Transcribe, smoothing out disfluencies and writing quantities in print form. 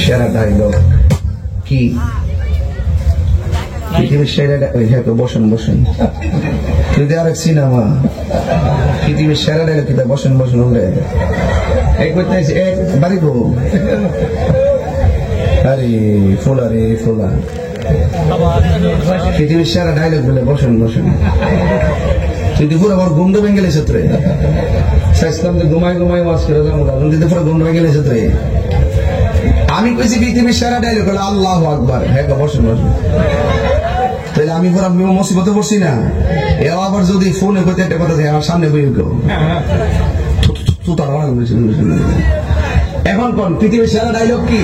সেরা ডায়লগ কি? পৃথিবীর সেরা বসেন বসেন যদি আরেক সিনেমা পৃথিবীর সেরা ডায়লগ কিতা বসেন বসেন হলে এক করতে এক বাড়ি গো আরে ফোলা রে ফোলা পৃথিবীর সেরা ডায়লগ বলে বসেন বসেন যদি পুরো আমার গুন্ড ভেঙে গেলে সত্রে সাইসলাম ঘুমাই ঘুমাই মাছ করে যাবো যদি পুরো গুন্ড ভেঙে গেলে সত্রে আমি কইছি পৃথিবীর সেরা ডায়লগ হলো আল্লাহু আকবার। হ্যাঁ বসেন বসেন তাহলে আমি পুরো মুসিবতে পড়ছি না। এও আবার যদি ফোনে করতে একটা কথা আমার সামনে বই কেউ এখন কোন পৃথিবীর সেরা ডায়লগ কি?